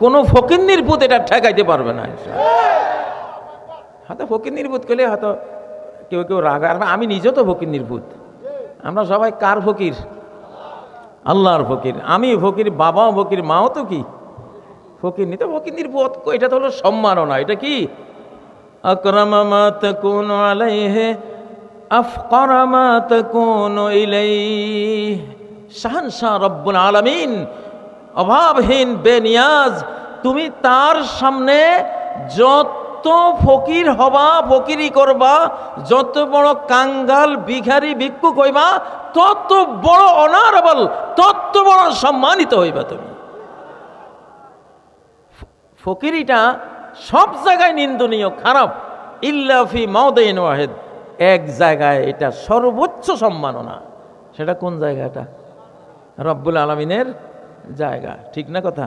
কোনো ফকিন্নির ভূত এটা ঠেকাইতে পারবে না। হয়তো ফকিন্নির ভূত করলে হয়তো কেউ কেউ রাগ, আর আমি নিজেও তো ফকিন্নির ভূত। আমরা সবাই কার ফকির? আল্লাহর ফকির। আমি ফকির, বাবাও ফকির, মাও তো কি ফকির। নি তো ফকিন্নির ভূত, এটা তো হলো সম্মাননা। এটা কি? আকরামা মা তাকুনু আলাইহি আফকারা মা তাকুনু ইলাইহি। শাহানশাহ রব্বুল আলামিন, অভাবহীন, বেনিয়াজ। তুমি তার সামনে যত ফকির হবা, ফকিরি করবা, যত বড় কাঙ্গাল, ভিখারি, ভিক্ষুক হইবা, তত বড় অনারেবল, তত বড় সম্মানিত হইবা তুমি। ফকিরিটা সব জায়গায় নিন্দনীয়, খারাপ। ইল্লা ফি মাওদিন ওয়াহিদ, এক জায়গায় এটা সর্বোচ্চ সম্মাননা। সেটা কোন জায়গাটা? রব্বুল আলামিনের জায়গা। ঠিক না কথা?